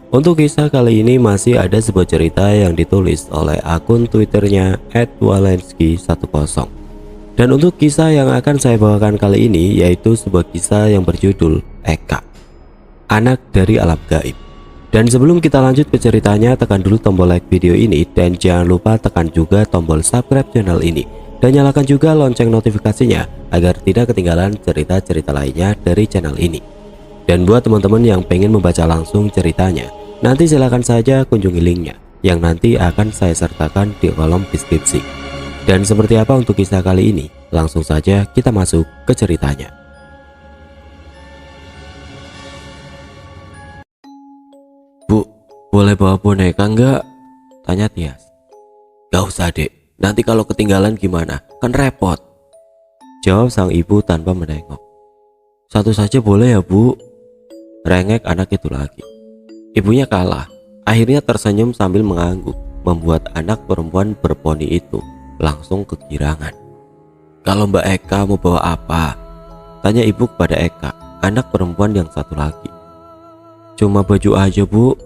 Untuk kisah kali ini masih ada sebuah cerita yang ditulis oleh akun Twitternya @walensky10. Dan untuk kisah yang akan saya bawakan kali ini yaitu sebuah kisah yang berjudul Eka, anak dari alam gaib. Dan sebelum kita lanjut ke ceritanya, tekan dulu tombol like video ini dan jangan lupa tekan juga tombol subscribe channel ini dan nyalakan juga lonceng notifikasinya agar tidak ketinggalan cerita-cerita lainnya dari channel ini. Dan buat teman-teman yang pengen membaca langsung ceritanya, nanti silahkan saja kunjungi linknya yang nanti akan saya sertakan di kolom deskripsi. Dan seperti apa untuk kisah kali ini? Langsung saja kita masuk ke ceritanya. Bu, boleh bawa boneka enggak? Tanya Tias. Gak usah dek, nanti kalau ketinggalan gimana? Kan repot. Jawab sang ibu tanpa menengok. Satu saja boleh ya bu? Rengek anak itu lagi. Ibunya kalah, akhirnya tersenyum sambil mengangguk, membuat anak perempuan berponi itu langsung kegirangan. Kalau Mbak Eka mau bawa apa? Tanya ibu kepada Eka, anak perempuan yang satu lagi. Cuma baju aja bu,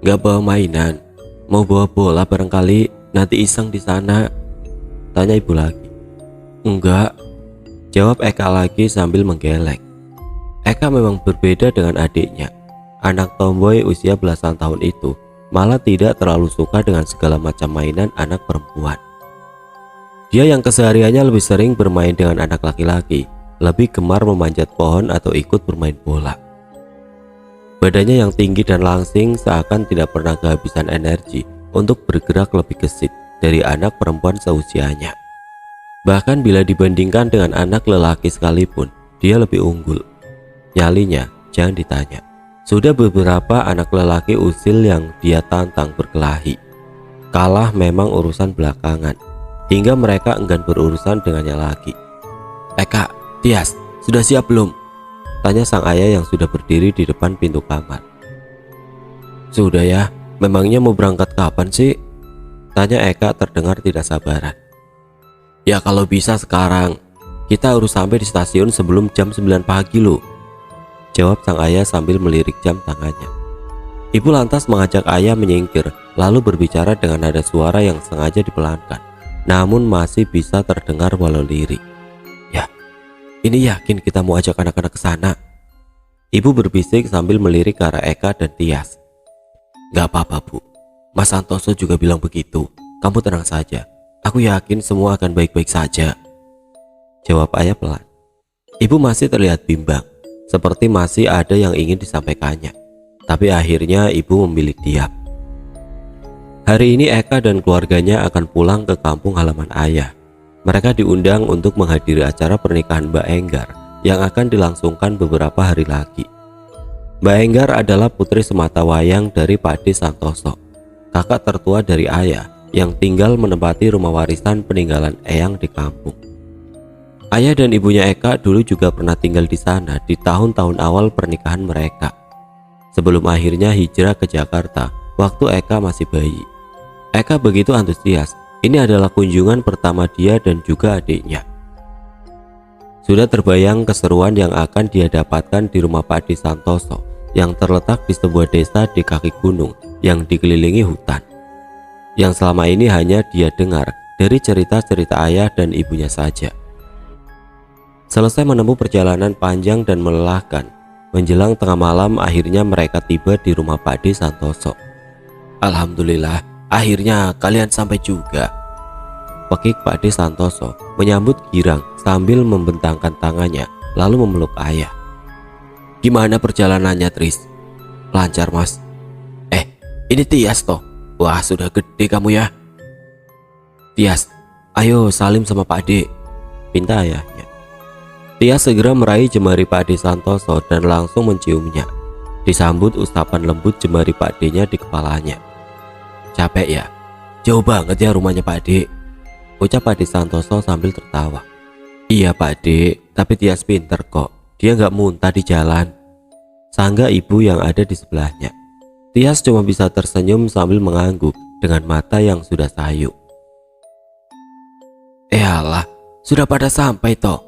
gak bawa mainan. Mau bawa bola barangkali nanti iseng di sana. Tanya ibu lagi. Enggak, jawab Eka lagi sambil menggeleng. Eka memang berbeda dengan adiknya. Anak tomboy usia belasan tahun itu malah tidak terlalu suka dengan segala macam mainan anak perempuan. Dia yang kesehariannya lebih sering bermain dengan anak laki-laki, lebih gemar memanjat pohon atau ikut bermain bola. Badannya yang tinggi dan langsing seakan tidak pernah kehabisan energi untuk bergerak lebih gesit dari anak perempuan seusianya. Bahkan bila dibandingkan dengan anak lelaki sekalipun, dia lebih unggul. Nyalinya jangan ditanya. Sudah beberapa anak lelaki usil yang dia tantang berkelahi. Kalah memang urusan belakangan, hingga mereka enggan berurusan dengannya lagi. Eka, Tias, sudah siap belum? Tanya sang ayah yang sudah berdiri di depan pintu kamar. Sudah ya, memangnya mau berangkat kapan sih? Tanya Eka terdengar tidak sabaran. Ya kalau bisa sekarang, kita harus sampai di stasiun sebelum jam 9 pagi loh. Jawab sang ayah sambil melirik jam tangannya. Ibu lantas mengajak ayah menyingkir, lalu berbicara dengan nada suara yang sengaja dipelankan, namun masih bisa terdengar walau lirik. Ya, ini yakin kita mau ajak anak-anak ke sana? Ibu berbisik sambil melirik ke arah Eka dan Tias. Gak apa-apa bu, Mas Santoso juga bilang begitu. Kamu tenang saja, aku yakin semua akan baik-baik saja. Jawab ayah pelan. Ibu masih terlihat bimbang, seperti masih ada yang ingin disampaikannya. Tapi akhirnya ibu memilih diam. Hari ini Eka dan keluarganya akan pulang ke kampung halaman ayah. Mereka diundang untuk menghadiri acara pernikahan Mbak Enggar yang akan dilangsungkan beberapa hari lagi. Mbak Enggar adalah putri sematawayang dari Pak De Santoso, kakak tertua dari ayah yang tinggal menempati rumah warisan peninggalan eyang di kampung. Ayah dan ibunya Eka dulu juga pernah tinggal di sana di tahun-tahun awal pernikahan mereka, sebelum akhirnya hijrah ke Jakarta waktu Eka masih bayi. Eka begitu antusias, ini adalah kunjungan pertama dia dan juga adiknya. Sudah terbayang keseruan yang akan dia dapatkan di rumah Pak De Santoso yang terletak di sebuah desa di kaki gunung yang dikelilingi hutan, yang selama ini hanya dia dengar dari cerita-cerita ayah dan ibunya saja. Selesai menempuh perjalanan panjang dan melelahkan, menjelang tengah malam akhirnya mereka tiba di rumah Pak De Santoso. Alhamdulillah, akhirnya kalian sampai juga. Pekik Pak De Santoso menyambut girang sambil membentangkan tangannya lalu memeluk ayah. Gimana perjalanannya Tris? Lancar mas. Ini Tias toh. Wah sudah gede kamu ya. Tias, ayo salim sama Pak De, pinta ayahnya. Tias segera meraih jemari Pak De Santoso dan langsung menciumnya. Disambut usapan lembut jemari Pak De-nya di kepalanya. Capek ya? Jauh banget ya rumahnya Pak De, ucap Pak De Santoso sambil tertawa. Iya Pak De, tapi Tias pinter kok. Dia gak muntah di jalan, sangga ibu yang ada di sebelahnya. Tias cuma bisa tersenyum sambil mengangguk dengan mata yang sudah sayu. Alah, sudah pada sampai toh.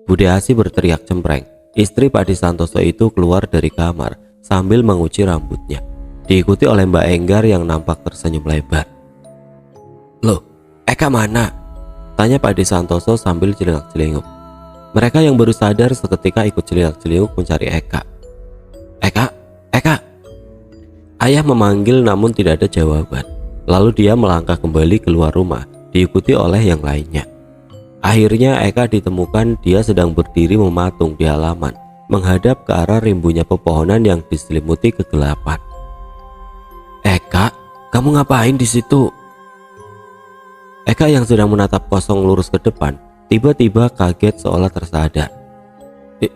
Bude Asi berteriak cempreng. Istri Pak De Santoso itu keluar dari kamar sambil menguci rambutnya. diikuti oleh Mbak Enggar yang nampak tersenyum lebar. "Loh, Eka mana?" tanya Pak De Santoso sambil celingak-celinguk. Mereka yang baru sadar seketika ikut celingak-celinguk mencari Eka. "Eka, Eka!" Ayah memanggil namun tidak ada jawaban. Lalu dia melangkah kembali keluar rumah, diikuti oleh yang lainnya. Akhirnya Eka ditemukan dia sedang berdiri mematung di halaman, menghadap ke arah rimbunya pepohonan yang diselimuti kegelapan. "Eka, kamu ngapain di situ?" Eka yang sedang menatap kosong lurus ke depan, tiba-tiba kaget seolah tersadar.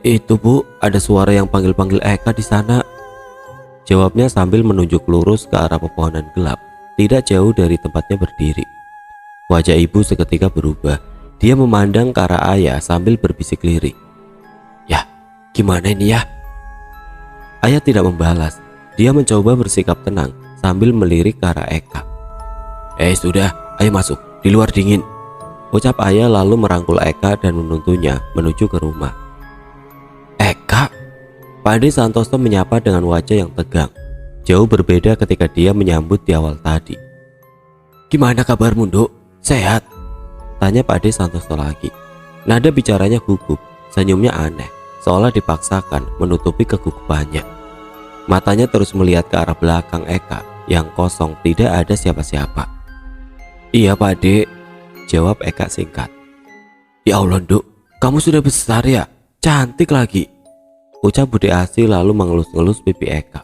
Itu Bu, ada suara yang panggil-panggil Eka di sana," jawabnya sambil menunjuk lurus ke arah pepohonan gelap, tidak jauh dari tempatnya berdiri. Wajah ibu seketika berubah. Dia memandang ke arah ayah sambil berbisik lirik. "Yah, gimana ini ya?" Ayah tidak membalas. Dia mencoba bersikap tenang sambil melirik ke arah Eka. Sudah, ayo masuk, di luar dingin," ucap ayah lalu merangkul Eka dan menuntunnya menuju ke rumah. "Eka?" Pak De Santoso menyapa dengan wajah yang tegang. Jauh berbeda ketika dia menyambut di awal tadi. "Gimana kabarmu, Dok? Sehat?" tanya Pak De Santoso lagi. Nada bicaranya gugup, senyumnya aneh, seolah dipaksakan menutupi kegugupannya. Matanya terus melihat ke arah belakang Eka yang kosong, tidak ada siapa-siapa. "Iya Pak De," jawab Eka singkat. "Ya Allah Dok, kamu sudah besar ya, cantik lagi," ucap Bude Asi lalu mengelus-ngelus pipi Eka.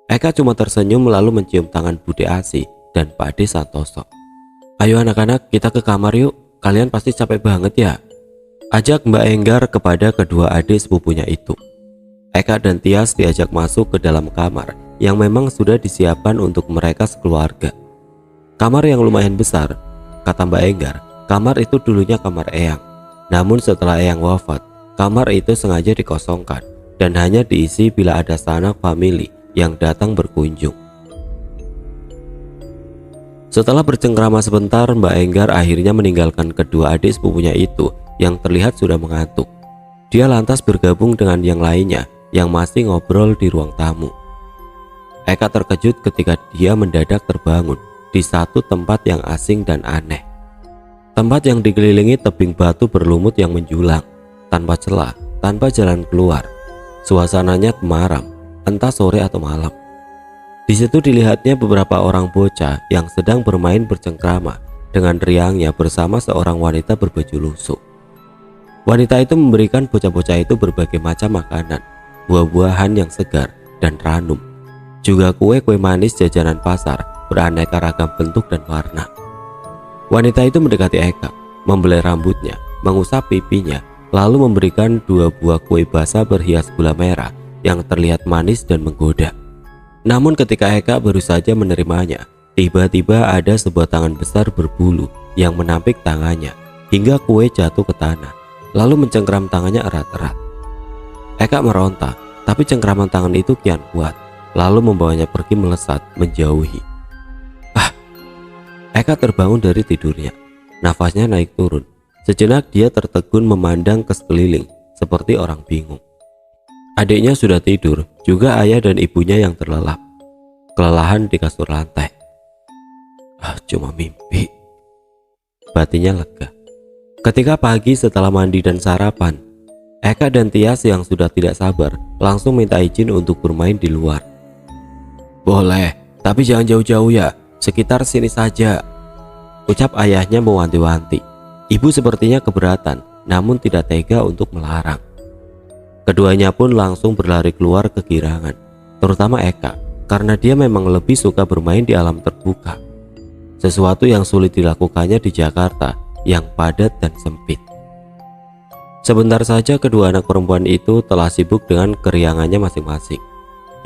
Eka cuma tersenyum lalu mencium tangan Bude Asi dan Pak De Santoso. "Ayo anak-anak, kita ke kamar yuk, kalian pasti capek banget ya," ajak Mbak Enggar kepada kedua adik sepupunya itu. Eka dan Tias diajak masuk ke dalam kamar yang memang sudah disiapkan untuk mereka sekeluarga. Kamar yang lumayan besar, kata Mbak Enggar. Kamar itu dulunya kamar Eyang, namun setelah Eyang wafat, kamar itu sengaja dikosongkan dan hanya diisi bila ada sanak famili yang datang berkunjung. Setelah bercengkrama sebentar, Mbak Enggar akhirnya meninggalkan kedua adik sepupunya itu yang terlihat sudah mengantuk. Dia lantas bergabung dengan yang lainnya yang masih ngobrol di ruang tamu. Eka terkejut ketika dia mendadak terbangun di satu tempat yang asing dan aneh. Tempat yang dikelilingi tebing batu berlumut yang menjulang, tanpa celah, tanpa jalan keluar. Suasananya temaram, entah sore atau malam. Di situ dilihatnya beberapa orang bocah yang sedang bermain bercengkrama dengan riangnya bersama seorang wanita berbaju lusuh. Wanita itu memberikan bocah-bocah itu berbagai macam makanan, buah-buahan yang segar dan ranum, juga kue-kue manis jajanan pasar beraneka ragam bentuk dan warna. Wanita itu mendekati Eka, membelai rambutnya, mengusap pipinya, lalu memberikan 2 buah kue basah berhias gula merah yang terlihat manis dan menggoda. Namun ketika Eka baru saja menerimanya, tiba-tiba ada sebuah tangan besar berbulu yang menampik tangannya hingga kue jatuh ke tanah, lalu mencengkram tangannya erat-erat. Eka meronta, tapi cengkraman tangan itu kian kuat, lalu membawanya pergi melesat menjauhi. Eka terbangun dari tidurnya, nafasnya naik turun. Sejenak dia tertegun memandang ke sekeliling seperti orang bingung. Adiknya sudah tidur, juga ayah dan ibunya yang terlelap, kelelahan di kasur lantai. Cuma mimpi, batinnya lega. Ketika pagi setelah mandi dan sarapan, Eka dan Tias yang sudah tidak sabar langsung minta izin untuk bermain di luar. "Boleh, tapi jangan jauh-jauh ya, sekitar sini saja," ucap ayahnya mewanti-wanti. Ibu sepertinya keberatan, namun tidak tega untuk melarang. Keduanya pun langsung berlari keluar ke girangan, terutama Eka, karena dia memang lebih suka bermain di alam terbuka. Sesuatu yang sulit dilakukannya di Jakarta yang padat dan sempit. Sebentar saja kedua anak perempuan itu telah sibuk dengan keriangannya masing-masing.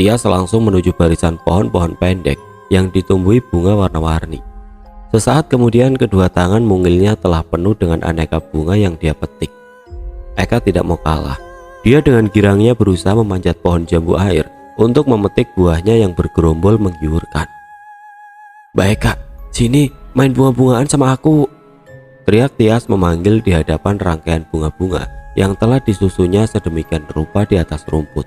Tias langsung menuju barisan pohon-pohon pendek yang ditumbuhi bunga warna-warni. Sesaat kemudian kedua tangan mungilnya telah penuh dengan aneka bunga yang dia petik. Eka tidak mau kalah. Dia dengan girangnya berusaha memanjat pohon jambu air untuk memetik buahnya yang bergerombol menggiurkan. "Mbak Eka, sini main bunga-bungaan sama aku," teriak Tias memanggil di hadapan rangkaian bunga-bunga yang telah disusunnya sedemikian rupa di atas rumput.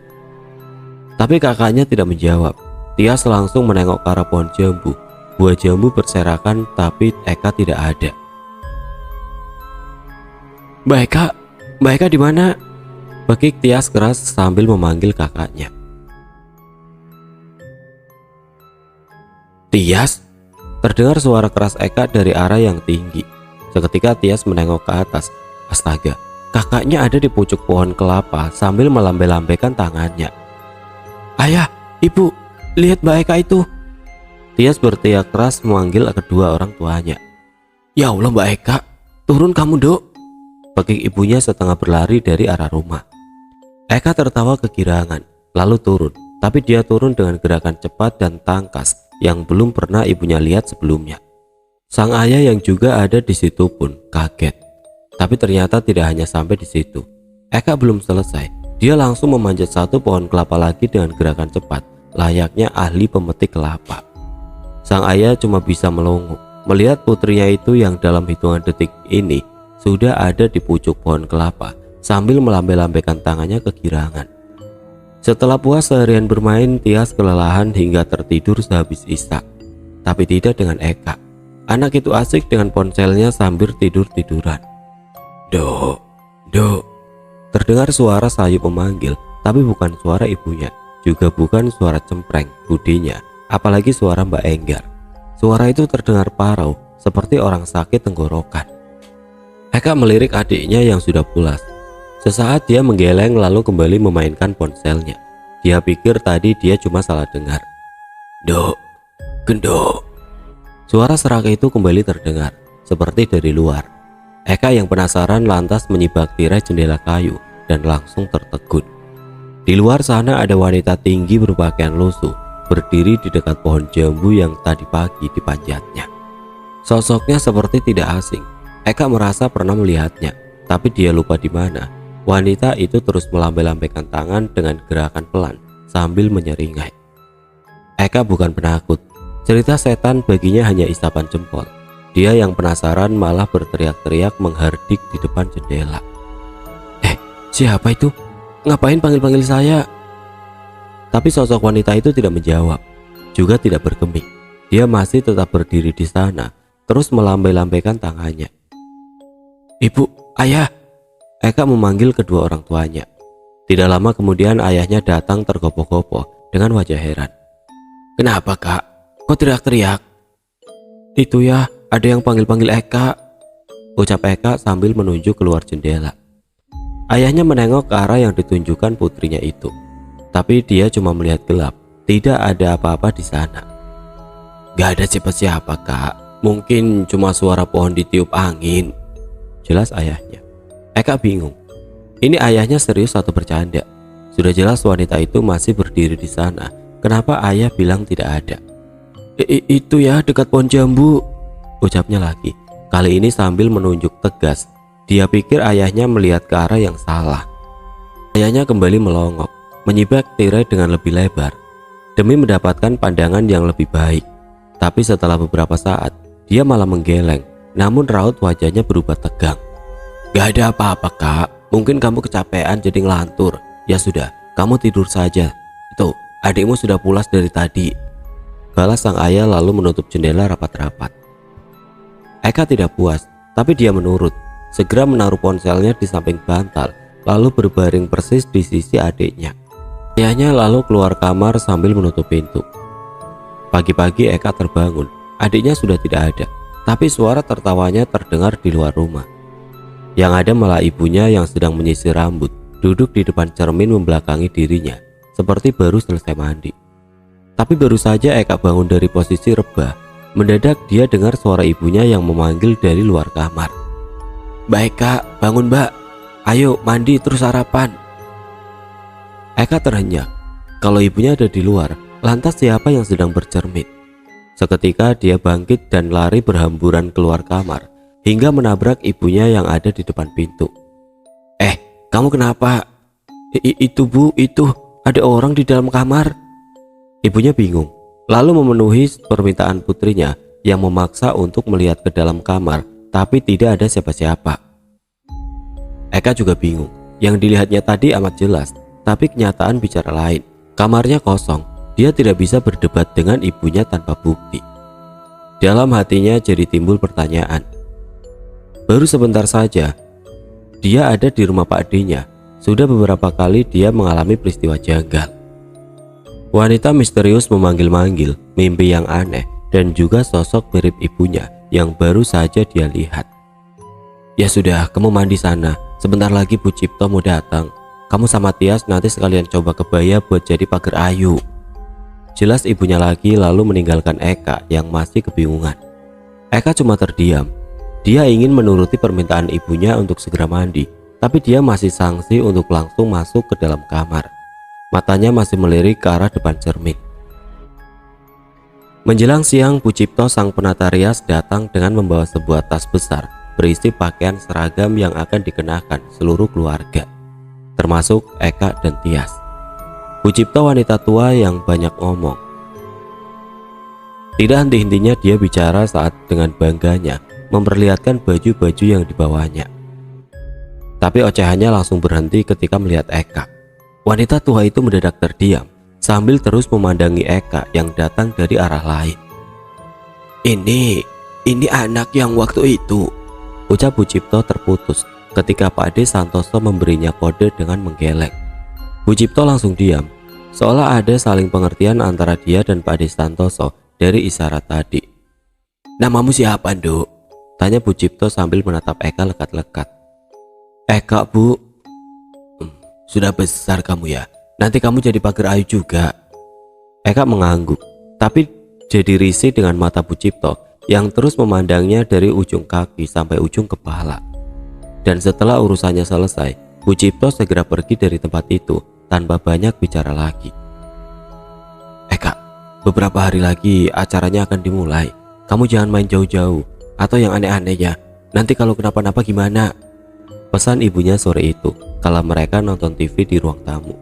Tapi kakaknya tidak menjawab. Tias langsung menengok ke arah pohon jambu. Buah jambu berserakan tapi Eka tidak ada. Mbak Eka di mana? Bekik Tias keras sambil memanggil kakaknya. Tias? Terdengar suara keras Eka dari arah yang tinggi. Seketika Tias menengok ke atas. Astaga, kakaknya ada di pucuk pohon kelapa sambil melambai-lambaikan tangannya. Ayah, ibu, lihat Mbak Eka itu. Tias berteriak keras memanggil kedua orang tuanya. Ya Allah Mbak Eka, turun kamu dok. Bekik ibunya setengah berlari dari arah rumah. Eka tertawa kegirangan, lalu turun. Tapi dia turun dengan gerakan cepat dan tangkas yang belum pernah ibunya lihat sebelumnya. Sang ayah yang juga ada di situ pun kaget. Tapi ternyata tidak hanya sampai di situ. Eka belum selesai. Dia langsung memanjat satu pohon kelapa lagi dengan gerakan cepat, layaknya ahli pemetik kelapa. Sang ayah cuma bisa melongo melihat putrinya itu yang dalam hitungan detik ini sudah ada di pucuk pohon kelapa sambil melambai-lambaikan tangannya kegirangan. Setelah puas seharian bermain, Tias kelelahan hingga tertidur sehabis isya. Tapi tidak dengan Eka. Anak itu asik dengan ponselnya sambil tidur-tiduran. Dok, dok. Terdengar suara sayup memanggil, tapi bukan suara ibunya, juga bukan suara cempreng budinya, apalagi suara Mbak Enggar. Suara itu terdengar parau, seperti orang sakit tenggorokan. Eka melirik adiknya yang sudah pulas. Sesaat dia menggeleng lalu kembali memainkan ponselnya. Dia pikir tadi dia cuma salah dengar. Dok, gendok. Suara serak itu kembali terdengar, seperti dari luar. Eka yang penasaran lantas menyibak tirai jendela kayu dan langsung tertegun. Di luar sana ada wanita tinggi berpakaian lusuh, berdiri di dekat pohon jambu yang tadi pagi dipanjatnya. Sosoknya seperti tidak asing. Eka merasa pernah melihatnya, tapi dia lupa di mana. Wanita itu terus melambai-lambaikan tangan dengan gerakan pelan sambil menyeringai. Eka bukan penakut. Cerita setan baginya hanya isapan jempol. Dia yang penasaran malah berteriak-teriak menghardik di depan jendela. Siapa itu? Ngapain panggil-panggil saya? Tapi sosok wanita itu tidak menjawab, juga tidak bergeming. Dia masih tetap berdiri di sana, terus melambai-lambaikan tangannya. Ibu, ayah. Eka memanggil kedua orang tuanya. Tidak lama kemudian ayahnya datang tergopoh-gopoh dengan wajah heran. Kenapa kak? Kok teriak-teriak? Itu ya, ada yang panggil-panggil Eka, ucap Eka sambil menunjuk keluar jendela. Ayahnya menengok ke arah yang ditunjukkan putrinya itu. Tapi dia cuma melihat gelap, tidak ada apa-apa di sana. Gak ada siapa-siapa kak, mungkin cuma suara pohon ditiup angin, jelas ayahnya. Eka bingung, ini ayahnya serius atau bercanda? Sudah jelas wanita itu masih berdiri di sana, kenapa ayah bilang tidak ada? Itu ya dekat pohon jambu, ucapnya lagi, kali ini sambil menunjuk tegas. Dia pikir ayahnya melihat ke arah yang salah. Ayahnya kembali melongok, menyibak tirai dengan lebih lebar demi mendapatkan pandangan yang lebih baik. Tapi setelah beberapa saat, dia malah menggeleng, namun raut wajahnya berubah tegang. Gak ada apa-apa kak, mungkin kamu kecapean jadi ngelantur. Ya sudah, kamu tidur saja. Itu, adikmu sudah pulas dari tadi, balas sang ayah lalu menutup jendela rapat-rapat. Eka tidak puas, tapi dia menurut. Segera menaruh ponselnya di samping bantal, lalu berbaring persis di sisi adiknya. Ayahnya lalu keluar kamar sambil menutup pintu. Pagi-pagi Eka terbangun, adiknya sudah tidak ada, tapi suara tertawanya terdengar di luar rumah. Yang ada malah ibunya yang sedang menyisir rambut, duduk di depan cermin membelakangi dirinya, seperti baru selesai mandi. Tapi baru saja Eka bangun dari posisi rebah, mendadak dia dengar suara ibunya yang memanggil dari luar kamar. Mbak Eka, bangun mbak, ayo mandi terus sarapan. Eka terhenyak, kalau ibunya ada di luar, lantas siapa yang sedang bercermin? Seketika dia bangkit dan lari berhamburan keluar kamar, hingga menabrak ibunya yang ada di depan pintu. Kamu kenapa? Itu bu, itu ada orang di dalam kamar. Ibunya bingung, lalu memenuhi permintaan putrinya yang memaksa untuk melihat ke dalam kamar, tapi tidak ada siapa-siapa. Eka juga bingung, yang dilihatnya tadi amat jelas, tapi kenyataan bicara lain. Kamarnya kosong, Dia tidak bisa berdebat dengan ibunya tanpa bukti. Dalam hatinya jadi timbul pertanyaan. Baru sebentar saja dia ada di rumah Pak D-nya, sudah beberapa kali dia mengalami peristiwa janggal. Wanita misterius memanggil-manggil, mimpi yang aneh, dan juga sosok mirip ibunya yang baru saja dia lihat. Ya sudah, kamu mandi sana. Sebentar lagi Bu Cipto mau datang. Kamu sama Tias nanti sekalian coba kebaya buat jadi pagar ayu. Jelas ibunya lagi lalu meninggalkan Eka yang masih kebingungan. Eka cuma terdiam. Dia ingin menuruti permintaan ibunya untuk segera mandi, tapi dia masih sangsi untuk langsung masuk ke dalam kamar. Matanya masih melirik ke arah depan cermin. Menjelang siang, Bu Cipto sang penata rias datang dengan membawa sebuah tas besar berisi pakaian seragam yang akan dikenakan seluruh keluarga, termasuk Eka dan Tias. Bu Cipto wanita tua yang banyak omong. Tidak henti-hentinya dia bicara saat dengan bangganya memperlihatkan baju-baju yang dibawanya. Tapi ocehannya langsung berhenti ketika melihat Eka. Wanita tua itu mendadak terdiam sambil terus memandangi Eka yang datang dari arah lain. Ini anak yang waktu itu, ucap Bu Cipto terputus ketika Pak D Santoso memberinya kode dengan menggeleng. Bu Cipto langsung diam, seolah ada saling pengertian antara dia dan Pak D Santoso dari isyarat tadi. Namamu siapa, Nduk? Tanya Bu Cipto sambil menatap Eka lekat-lekat. Eka, Bu. Sudah besar kamu ya. Nanti kamu jadi pagar ayu juga. Eka mengangguk, tapi jadi risih dengan mata Bu Cipto yang terus memandangnya dari ujung kaki sampai ujung kepala. Dan setelah urusannya selesai, Bu Cipto segera pergi dari tempat itu tanpa banyak bicara lagi. Eka, beberapa hari lagi acaranya akan dimulai. Kamu jangan main jauh-jauh atau yang aneh-aneh ya. Nanti kalau kenapa-napa gimana? Pesan ibunya sore itu kala mereka nonton TV di ruang tamu.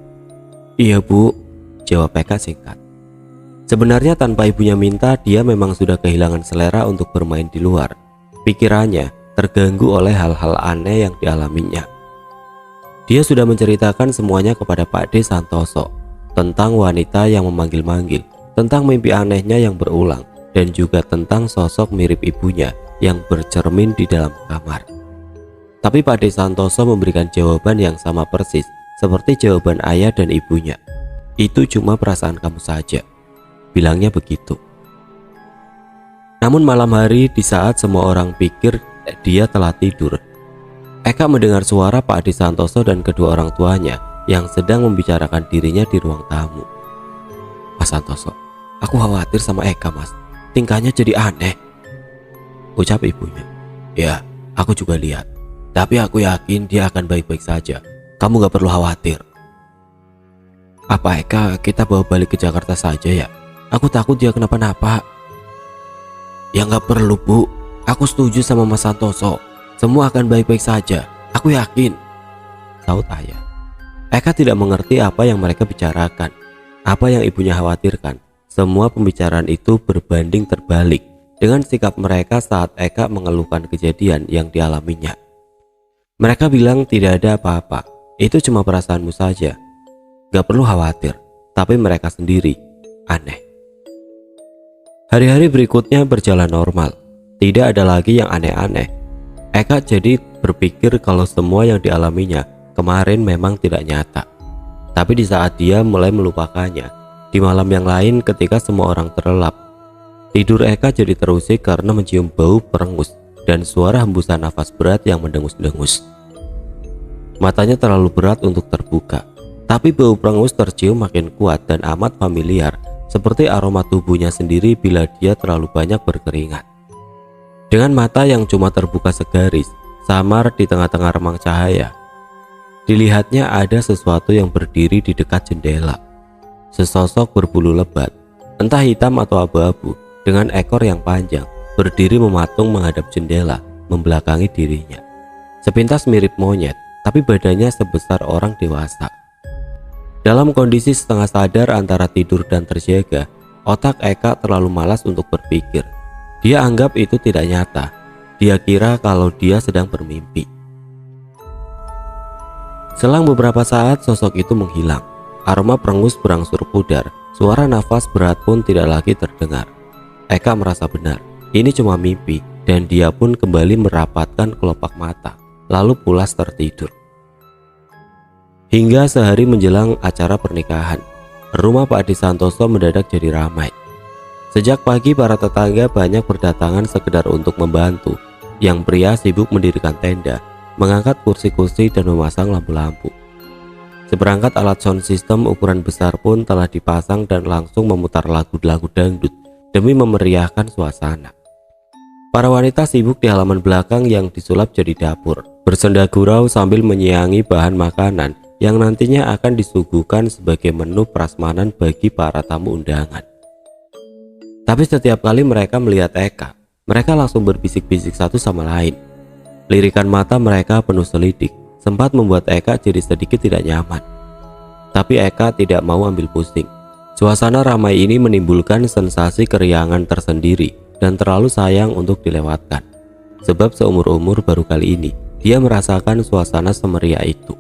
Iya Bu, jawab Eka singkat. Sebenarnya tanpa ibunya minta, dia memang sudah kehilangan selera untuk bermain di luar. Pikirannya terganggu oleh hal-hal aneh yang dialaminya. Dia sudah menceritakan semuanya kepada Pak D Santoso, tentang wanita yang memanggil-manggil, tentang mimpi anehnya yang berulang, dan juga tentang sosok mirip ibunya yang bercermin di dalam kamar. Tapi Pak D Santoso memberikan jawaban yang sama persis seperti jawaban ayah dan ibunya. Itu cuma perasaan kamu saja, bilangnya begitu. Namun malam hari di saat semua orang pikir dia telah tidur, Eka mendengar suara Pak D Santoso dan kedua orang tuanya yang sedang membicarakan dirinya di ruang tamu. Mas Santoso, aku khawatir sama Eka mas, tingkahnya jadi aneh, ucap ibunya. Ya, aku juga lihat, tapi aku yakin dia akan baik-baik saja. Kamu gak perlu khawatir. Apa Eka kita bawa balik ke Jakarta saja ya? Aku takut dia kenapa-napa. Ya gak perlu Bu, aku setuju sama Mas Santoso. Semua akan baik-baik saja, aku yakin, saut ayah. Eka tidak mengerti apa yang mereka bicarakan, apa yang ibunya khawatirkan. Semua pembicaraan itu berbanding terbalik dengan sikap mereka saat Eka mengeluhkan kejadian yang dialaminya. Mereka bilang tidak ada apa-apa, itu cuma perasaanmu saja. Gak perlu khawatir, tapi mereka sendiri aneh. Hari-hari berikutnya berjalan normal, tidak ada lagi yang aneh-aneh. Eka jadi berpikir kalau semua yang dialaminya kemarin memang tidak nyata. Tapi di saat dia mulai melupakannya, di malam yang lain ketika semua orang terlelap, tidur Eka jadi terusik karena mencium bau perengus dan suara hembusan nafas berat yang mendengus-dengus. Matanya terlalu berat untuk terbuka, tapi bau perengus tercium makin kuat dan amat familiar, seperti aroma tubuhnya sendiri bila dia terlalu banyak berkeringat. Dengan mata yang cuma terbuka segaris, samar di tengah-tengah remang cahaya, dilihatnya ada sesuatu yang berdiri di dekat jendela. Sesosok berbulu lebat, entah hitam atau abu-abu, dengan ekor yang panjang, berdiri mematung menghadap jendela, membelakangi dirinya. Sepintas mirip monyet, tapi badannya sebesar orang dewasa. Dalam kondisi setengah sadar antara tidur dan terjaga, otak Eka terlalu malas untuk berpikir. Dia anggap itu tidak nyata. Dia kira kalau dia sedang bermimpi. Selang beberapa saat sosok itu menghilang. Aroma perengus berangsur pudar. Suara nafas berat pun tidak lagi terdengar. Eka merasa benar, ini cuma mimpi, dan dia pun kembali merapatkan kelopak mata, lalu pulas tertidur. Hingga sehari menjelang acara pernikahan, rumah Pak Adi Santoso mendadak jadi ramai. Sejak pagi para tetangga banyak berdatangan sekedar untuk membantu. Yang pria sibuk mendirikan tenda, mengangkat kursi-kursi dan memasang lampu-lampu. Seperangkat alat sound system ukuran besar pun telah dipasang dan langsung memutar lagu-lagu dangdut demi memeriahkan suasana. Para wanita sibuk di halaman belakang yang disulap jadi dapur, bersenda gurau sambil menyiangi bahan makanan yang nantinya akan disuguhkan sebagai menu prasmanan bagi para tamu undangan. Tapi setiap kali mereka melihat Eka, mereka langsung berbisik-bisik satu sama lain. Lirikan mata mereka penuh selidik, sempat membuat Eka jadi sedikit tidak nyaman. Tapi Eka tidak mau ambil pusing. Suasana ramai ini menimbulkan sensasi keriangan tersendiri dan terlalu sayang untuk dilewatkan. Sebab seumur-umur baru kali ini dia merasakan suasana semeriah itu.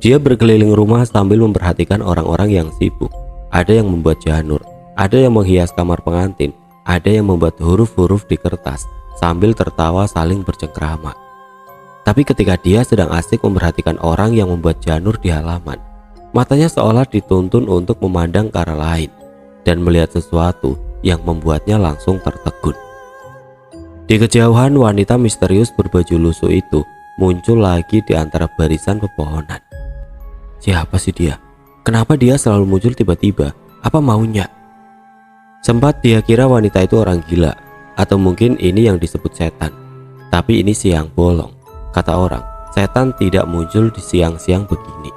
Dia berkeliling rumah sambil memperhatikan orang-orang yang sibuk. Ada yang membuat janur, ada yang menghias kamar pengantin, ada yang membuat huruf-huruf di kertas sambil tertawa saling bercengkrama. Tapi ketika dia sedang asik memperhatikan orang yang membuat janur di halaman, matanya seolah dituntun untuk memandang ke arah lain dan melihat sesuatu yang membuatnya langsung tertegun. Di kejauhan, wanita misterius berbaju lusuh itu muncul lagi di antara barisan pepohonan. Siapa sih dia? Kenapa dia selalu muncul tiba-tiba? Apa maunya? Sempat dia kira wanita itu orang gila, atau mungkin ini yang disebut setan. Tapi ini siang bolong. Kata orang, setan tidak muncul di siang-siang begini.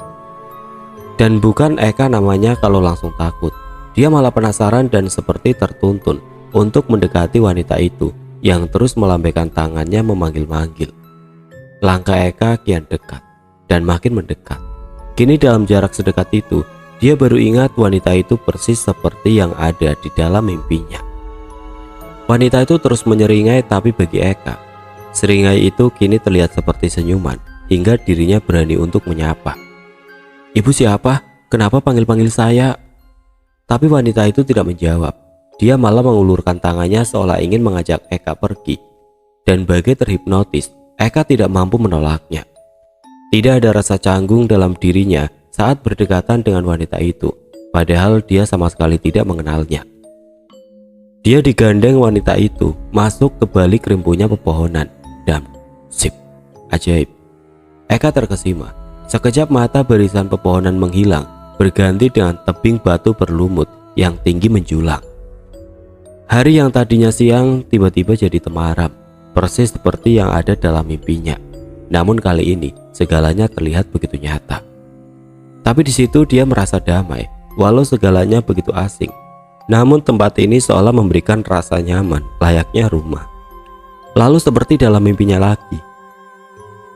Dan bukan Eka namanya kalau langsung takut. Dia malah penasaran dan seperti tertuntun untuk mendekati wanita itu yang terus melambaikan tangannya memanggil-manggil. Langkah Eka kian dekat dan makin mendekat. Kini dalam jarak sedekat itu, dia baru ingat wanita itu persis seperti yang ada di dalam mimpinya. Wanita itu terus menyeringai, tapi bagi Eka, seringai itu kini terlihat seperti senyuman hingga dirinya berani untuk menyapa. Ibu siapa? Kenapa panggil-panggil saya? Tapi wanita itu tidak menjawab. Dia malah mengulurkan tangannya seolah ingin mengajak Eka pergi. Dan bagai terhipnotis, Eka tidak mampu menolaknya. Tidak ada rasa canggung dalam dirinya saat berdekatan dengan wanita itu, padahal dia sama sekali tidak mengenalnya. Dia digandeng wanita itu masuk ke balik rimpunya pepohonan. Dan sip, ajaib. Eka terkesima. Sekejap mata barisan pepohonan menghilang, berganti dengan tebing batu berlumut yang tinggi menjulang. Hari yang tadinya siang tiba-tiba jadi temaram, persis seperti yang ada dalam mimpinya. Namun kali ini segalanya terlihat begitu nyata. Tapi di situ dia merasa damai, walau segalanya begitu asing. Namun tempat ini seolah memberikan rasa nyaman, layaknya rumah. Lalu seperti dalam mimpinya lagi,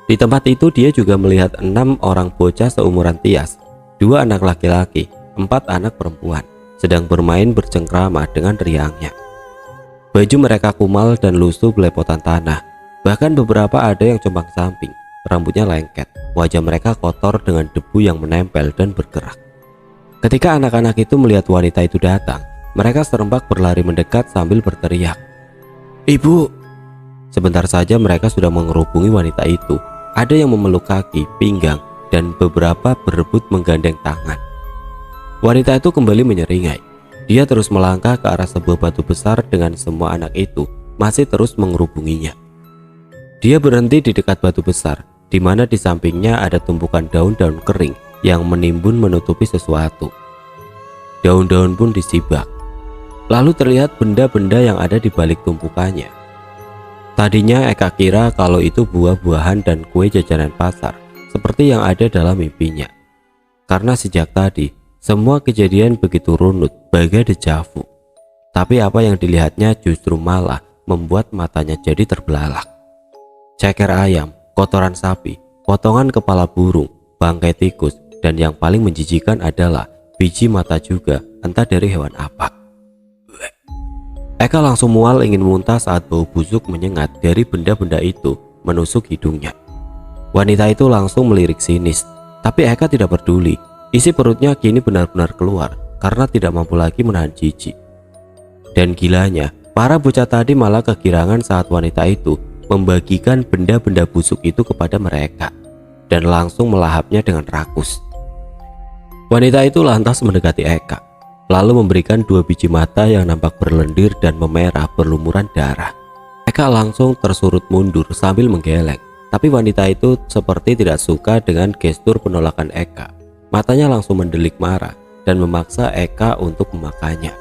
di tempat itu dia juga melihat 6 orang bocah seumuran Tias, 2 anak laki-laki, 4 anak perempuan, sedang bermain bercengkrama dengan riangnya. Baju mereka kumal dan lusuh belepotan tanah, bahkan beberapa ada yang compang samping, rambutnya lengket, wajah mereka kotor dengan debu yang menempel dan bergerak. Ketika anak-anak itu melihat wanita itu datang, mereka serempak berlari mendekat sambil berteriak, "Ibu!" Sebentar saja mereka sudah mengerubungi wanita itu. Ada yang memeluk kaki, pinggang, dan beberapa berebut menggandeng tangan. Wanita itu kembali menyeringai. Dia terus melangkah ke arah sebuah batu besar dengan semua anak itu masih terus mengerubunginya. Dia berhenti di dekat batu besar, di mana di sampingnya ada tumpukan daun-daun kering yang menimbun menutupi sesuatu. Daun-daun pun disibak. Lalu terlihat benda-benda yang ada di balik tumpukannya. Tadinya Eka kira kalau itu buah-buahan dan kue jajanan pasar, seperti yang ada dalam mimpinya. Karena sejak tadi, semua kejadian begitu runut, bagai dejavu. Tapi apa yang dilihatnya justru malah membuat matanya jadi terbelalak. Ceker ayam, kotoran sapi, potongan kepala burung, bangkai tikus, dan yang paling menjijikan adalah biji mata juga, entah dari hewan apa. Eka langsung mual ingin muntah saat bau busuk menyengat dari benda-benda itu menusuk hidungnya. Wanita itu langsung melirik sinis, tapi Eka tidak peduli. Isi perutnya kini benar-benar keluar karena tidak mampu lagi menahan jijik. Dan gilanya, para bocah tadi malah kegirangan saat wanita itu membagikan benda-benda busuk itu kepada mereka dan langsung melahapnya dengan rakus. Wanita itu lantas mendekati Eka, lalu memberikan 2 biji mata yang nampak berlendir dan memerah berlumuran darah. Eka langsung tersurut mundur sambil menggeleng, tapi wanita itu seperti tidak suka dengan gestur penolakan Eka. Matanya langsung mendelik marah dan memaksa Eka untuk memakannya.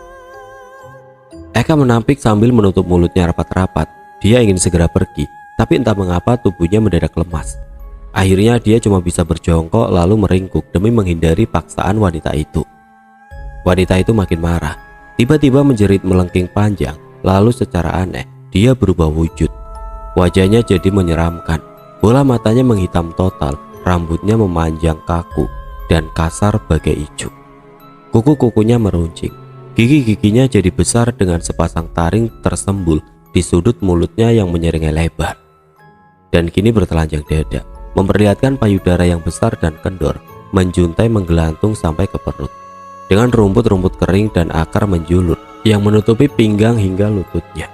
Eka menampik sambil menutup mulutnya rapat-rapat. Dia ingin segera pergi, tapi entah mengapa tubuhnya mendadak lemas. Akhirnya dia cuma bisa berjongkok lalu meringkuk demi menghindari paksaan wanita itu. Wanita itu makin marah, tiba-tiba menjerit melengking panjang, lalu secara aneh dia berubah wujud. Wajahnya jadi menyeramkan, bola matanya menghitam total, rambutnya memanjang kaku dan kasar bagai ijuk. Kuku-kukunya meruncing, gigi-giginya jadi besar dengan sepasang taring tersembul di sudut mulutnya yang menyeringai lebar. Dan kini bertelanjang dada, memperlihatkan payudara yang besar dan kendor, menjuntai menggelantung sampai ke perut. Dengan rumput-rumput kering dan akar menjulur yang menutupi pinggang hingga lututnya.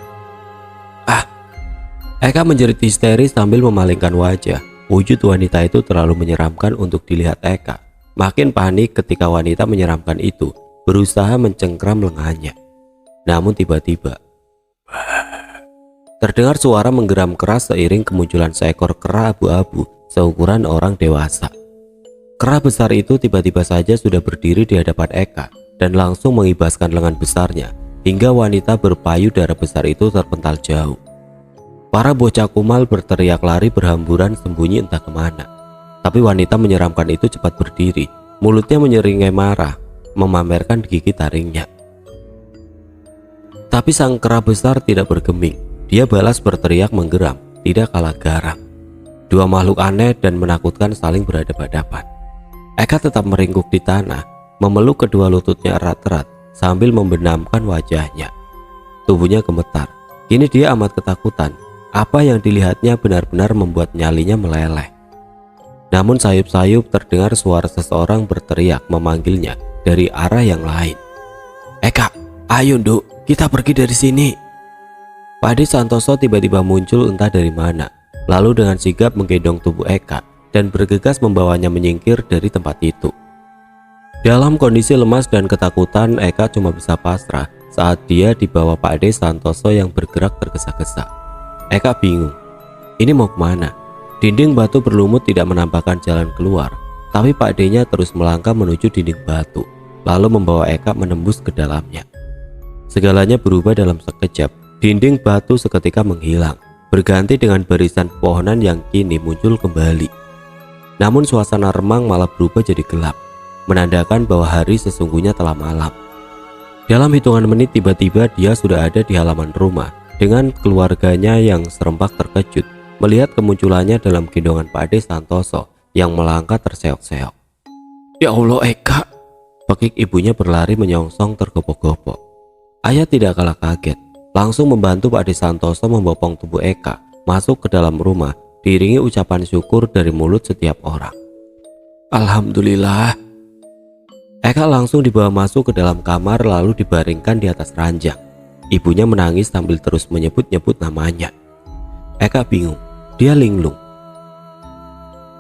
Eka menjerit histeris sambil memalingkan wajah. Wujud wanita itu terlalu menyeramkan untuk dilihat Eka. Makin panik ketika wanita menyeramkan itu berusaha mencengkram lengannya. Namun tiba-tiba terdengar suara menggeram keras seiring kemunculan seekor kera abu-abu seukuran orang dewasa. Kera besar itu tiba-tiba saja sudah berdiri di hadapan Eka dan langsung mengibaskan lengan besarnya hingga wanita berpayudara besar itu terpental jauh. Para bocah kumal berteriak lari berhamburan sembunyi entah kemana. Tapi wanita menyeramkan itu cepat berdiri, mulutnya menyeringai marah, memamerkan gigi taringnya. Tapi sang kera besar tidak bergeming. Dia balas berteriak menggeram, tidak kalah garang. Dua makhluk aneh dan menakutkan saling berhadapan-hadapan. Eka tetap meringkuk di tanah, memeluk kedua lututnya erat-erat sambil membenamkan wajahnya. Tubuhnya gemetar. Kini dia amat ketakutan. Apa yang dilihatnya benar-benar membuat nyalinya meleleh. Namun sayup-sayup terdengar suara seseorang berteriak memanggilnya dari arah yang lain. "Eka, ayo Nduk, kita pergi dari sini." Pakde Santoso tiba-tiba muncul entah dari mana, lalu dengan sigap menggendong tubuh Eka dan bergegas membawanya menyingkir dari tempat itu. Dalam kondisi lemas dan ketakutan, Eka cuma bisa pasrah saat dia dibawa Pakde Santoso yang bergerak tergesa-gesa. Eka bingung, ini mau kemana? Dinding batu berlumut tidak menampakkan jalan keluar, tapi Pakdenya terus melangkah menuju dinding batu, lalu membawa Eka menembus ke dalamnya. Segalanya berubah dalam sekejap. Dinding batu seketika menghilang, berganti dengan barisan pepohonan yang kini muncul kembali. Namun suasana remang malah berubah jadi gelap, menandakan bahwa hari sesungguhnya telah malam. Dalam hitungan menit tiba-tiba dia sudah ada di halaman rumah dengan keluarganya yang serempak terkejut melihat kemunculannya dalam gendongan Pakde Santoso yang melangkah terseok-seok. "Ya Allah Eka!" Pekik ibunya berlari menyongsong tergopok-gopok. Ayah tidak kalah kaget, langsung membantu Pakde Santoso membopong tubuh Eka masuk ke dalam rumah diiringi ucapan syukur dari mulut setiap orang. "Alhamdulillah." Eka langsung dibawa masuk ke dalam kamar lalu dibaringkan di atas ranjang. Ibunya menangis sambil terus menyebut-nyebut namanya. Eka bingung, dia linglung.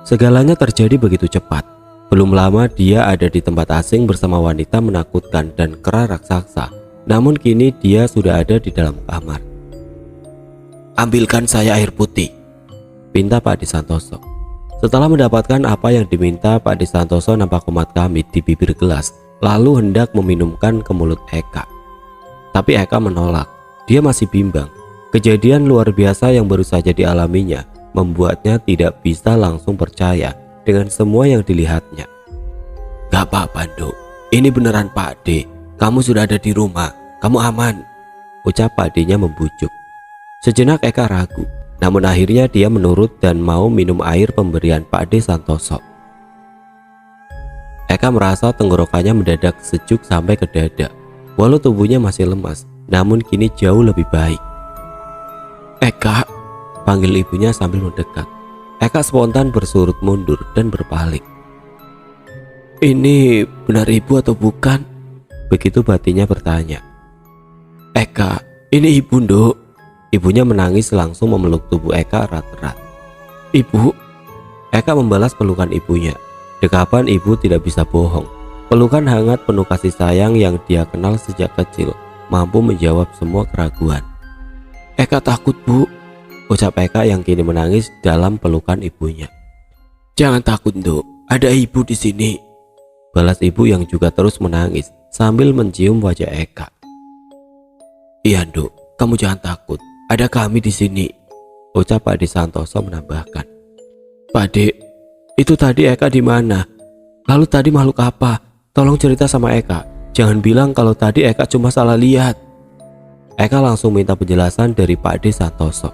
Segalanya terjadi begitu cepat. Belum lama dia ada di tempat asing bersama wanita menakutkan dan kera raksasa. Namun kini dia sudah ada di dalam kamar. "Ambilkan saya air putih," pinta Pakde Santoso. Setelah mendapatkan apa yang diminta, Pakde Santoso nampak komat kamit di bibir gelas, lalu hendak meminumkan ke mulut Eka. Tapi Eka menolak. Dia masih bimbang. Kejadian luar biasa yang baru saja dialaminya membuatnya tidak bisa langsung percaya dengan semua yang dilihatnya. "Gak apa-apa Nduk, ini beneran Pakde. Kamu sudah ada di rumah, kamu aman," ucap Pakdenya membujuk. Sejenak Eka ragu, namun akhirnya dia menurut dan mau minum air pemberian Pakde Santoso. Eka merasa tenggorokannya mendadak sejuk sampai ke dada. Walau tubuhnya masih lemas, namun kini jauh lebih baik. "Eka," panggil ibunya sambil mendekat. Eka spontan bersurut mundur dan berpaling. "Ini benar ibu atau bukan?" Begitu batinnya bertanya, "Eka, ini ibu, Nduk." Ibunya menangis langsung memeluk tubuh Eka erat-erat. "Ibu." Eka membalas pelukan ibunya. Dekapan ibu tidak bisa bohong. Pelukan hangat penuh kasih sayang yang dia kenal sejak kecil mampu menjawab semua keraguan. "Eka takut, Bu," ucap Eka yang kini menangis dalam pelukan ibunya. "Jangan takut, Nduk. Ada ibu di sini," balas ibu yang juga terus menangis sambil mencium wajah Eka. "Iya, Nduk, kamu jangan takut. Ada kami di sini," ucap Pak De Santoso menambahkan. "Pak De, itu tadi Eka di mana? Lalu tadi makhluk apa? Tolong cerita sama Eka. Jangan bilang kalau tadi Eka cuma salah lihat." Eka langsung minta penjelasan dari Pak De Santoso.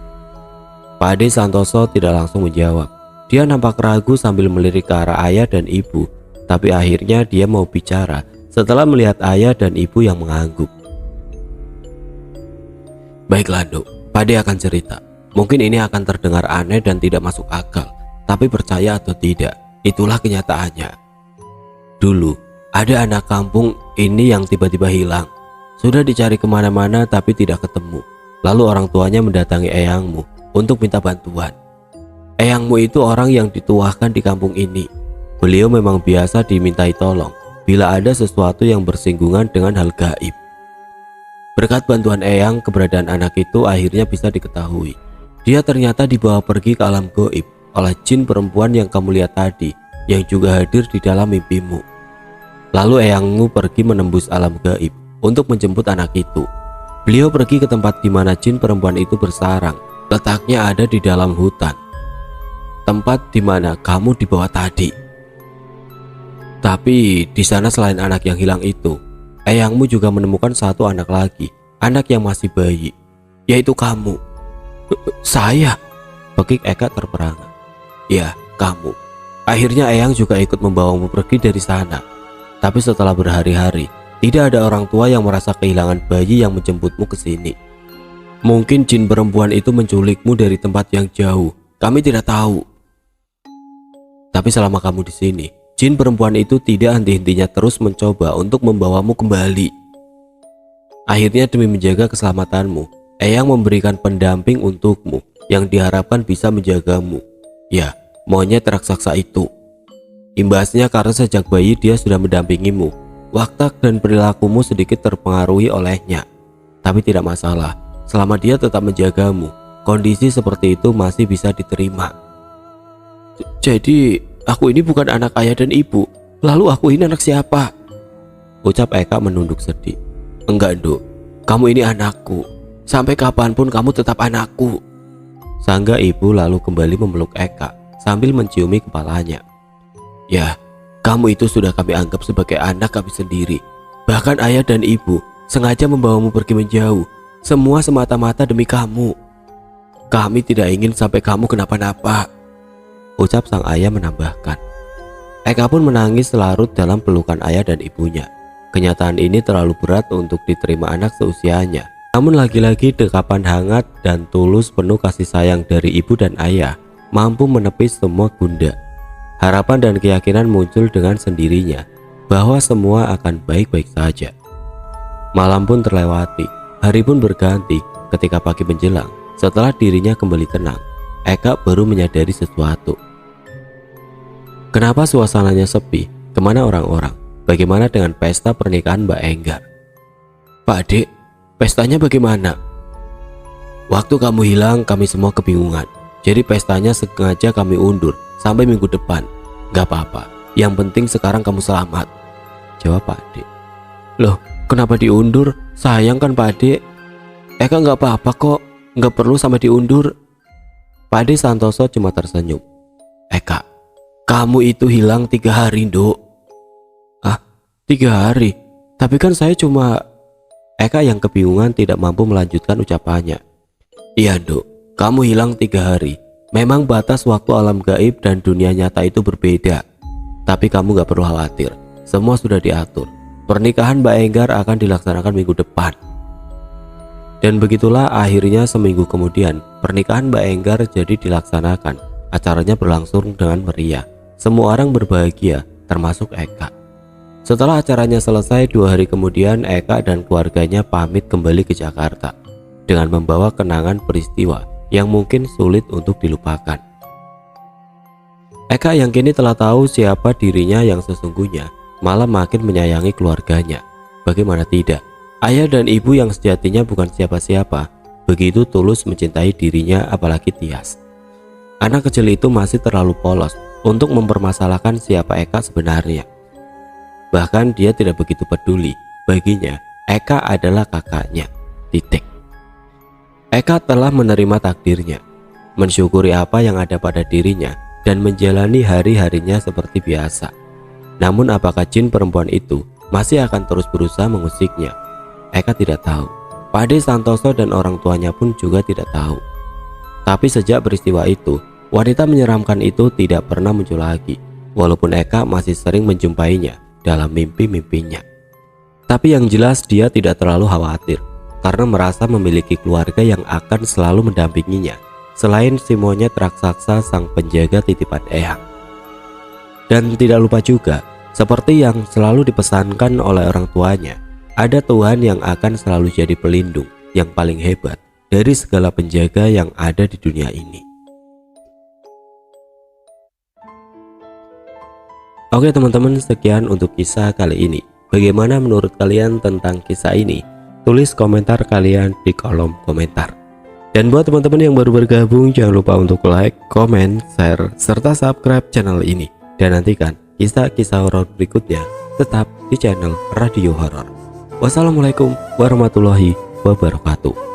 Pak De Santoso tidak langsung menjawab. Dia nampak ragu sambil melirik ke arah ayah dan ibu. Tapi akhirnya dia mau bicara setelah melihat ayah dan ibu yang mengangguk. "Baiklah, Nduk, Pak De akan cerita. Mungkin ini akan terdengar aneh dan tidak masuk akal. Tapi percaya atau tidak, itulah kenyataannya. Dulu ada anak kampung ini yang tiba-tiba hilang. Sudah dicari kemana-mana tapi tidak ketemu. Lalu orang tuanya mendatangi eyangmu untuk minta bantuan. Eyangmu itu orang yang dituahkan di kampung ini. Beliau memang biasa dimintai tolong bila ada sesuatu yang bersinggungan dengan hal gaib. Berkat bantuan eyang, keberadaan anak itu akhirnya bisa diketahui. Dia ternyata dibawa pergi ke alam gaib oleh jin perempuan yang kamu lihat tadi, yang juga hadir di dalam mimpimu. Lalu eyangmu pergi menembus alam gaib untuk menjemput anak itu. Beliau pergi ke tempat di mana jin perempuan itu bersarang. Letaknya ada di dalam hutan, tempat di mana kamu dibawa tadi. Tapi di sana selain anak yang hilang itu, eyangmu juga menemukan satu anak lagi, anak yang masih bayi, yaitu kamu." "Saya?" bekik Eka terperangah. "Ya, kamu. Akhirnya eyang juga ikut membawamu pergi dari sana. Tapi setelah berhari-hari, tidak ada orang tua yang merasa kehilangan bayi yang menjemputmu ke sini. Mungkin jin perempuan itu menculikmu dari tempat yang jauh. Kami tidak tahu. Tapi selama kamu di sini, jin perempuan itu tidak henti-hentinya terus mencoba untuk membawamu kembali. Akhirnya demi menjaga keselamatanmu, eyang memberikan pendamping untukmu yang diharapkan bisa menjagamu. Ya, monyet raksasa itu. Imbasnya karena sejak bayi dia sudah mendampingimu. Watak dan perilakumu sedikit terpengaruhi olehnya. Tapi tidak masalah, selama dia tetap menjagamu, kondisi seperti itu masih bisa diterima." "Jadi aku ini bukan anak ayah dan ibu. Lalu aku ini anak siapa?" ucap Eka menunduk sedih. "Enggak, Nduk, kamu ini anakku. Sampai kapanpun kamu tetap anakku," sangga ibu lalu kembali memeluk Eka sambil menciumi kepalanya. "Ya, kamu itu sudah kami anggap sebagai anak kami sendiri. Bahkan ayah dan ibu sengaja membawamu pergi menjauh. Semua semata-mata demi kamu. Kami tidak ingin sampai kamu kenapa-napa," ucap sang ayah menambahkan. Eka pun menangis larut dalam pelukan ayah dan ibunya. Kenyataan ini terlalu berat untuk diterima anak seusianya. Namun lagi-lagi dekapan hangat dan tulus penuh kasih sayang dari ibu dan ayah mampu menepis semua gundah. Harapan dan keyakinan muncul dengan sendirinya bahwa semua akan baik-baik saja. Malam pun terlewati, hari pun berganti. Ketika pagi menjelang, setelah dirinya kembali tenang, Eka baru menyadari sesuatu. Kenapa suasananya sepi? Kemana orang-orang? Bagaimana dengan pesta pernikahan Mbak Enggar? "Pak Dek, pestanya bagaimana?" "Waktu kamu hilang kami semua kebingungan. Jadi pestanya sengaja kami undur sampai minggu depan. Gak apa-apa, yang penting sekarang kamu selamat," jawab Pak Dek. "Loh, kenapa diundur? Sayang kan Pak Dek." "Eka gak apa-apa kok, gak perlu sampai diundur." Pak De Santoso cuma tersenyum. "Eka, kamu itu hilang 3 hari, Nduk." "Ah, 3 hari? Tapi kan saya cuma..." Eka yang kebingungan tidak mampu melanjutkan ucapannya. "Iya, Nduk, kamu hilang 3 hari. Memang batas waktu alam gaib dan dunia nyata itu berbeda. Tapi kamu gak perlu khawatir, semua sudah diatur. Pernikahan Mbak Enggar akan dilaksanakan minggu depan." Dan begitulah akhirnya seminggu kemudian pernikahan Mbak Enggar jadi dilaksanakan. Acaranya berlangsung dengan meriah. Semua orang berbahagia, termasuk Eka. Setelah acaranya selesai, 2 hari kemudian Eka dan keluarganya pamit kembali ke Jakarta dengan membawa kenangan peristiwa yang mungkin sulit untuk dilupakan. Eka yang kini telah tahu siapa dirinya yang sesungguhnya malah makin menyayangi keluarganya. Bagaimana tidak? Ayah dan ibu yang sejatinya bukan siapa-siapa begitu tulus mencintai dirinya, apalagi Tias. Anak kecil itu masih terlalu polos untuk mempermasalahkan siapa Eka sebenarnya. Bahkan dia tidak begitu peduli. Baginya, Eka adalah kakaknya. Titik. Eka telah menerima takdirnya, mensyukuri apa yang ada pada dirinya, dan menjalani hari-harinya seperti biasa. Namun apakah jin perempuan itu masih akan terus berusaha mengusiknya? Eka tidak tahu. Pak Ade Santoso dan orang tuanya pun juga tidak tahu. Tapi sejak peristiwa itu, wanita menyeramkan itu tidak pernah muncul lagi, walaupun Eka masih sering menjumpainya dalam mimpi-mimpinya. Tapi yang jelas dia tidak terlalu khawatir, karena merasa memiliki keluarga yang akan selalu mendampinginya, selain si monyet raksasa sang penjaga titipan Eyang. Dan tidak lupa juga, seperti yang selalu dipesankan oleh orang tuanya, ada Tuhan yang akan selalu jadi pelindung yang paling hebat dari segala penjaga yang ada di dunia ini. Oke teman-teman, sekian untuk kisah kali ini. Bagaimana menurut kalian tentang kisah ini? Tulis komentar kalian di kolom komentar. Dan buat teman-teman yang baru bergabung, jangan lupa untuk like, komen, share, serta subscribe channel ini. Dan nantikan kisah-kisah horor berikutnya tetap di channel Radio Horor. Wassalamualaikum warahmatullahi wabarakatuh.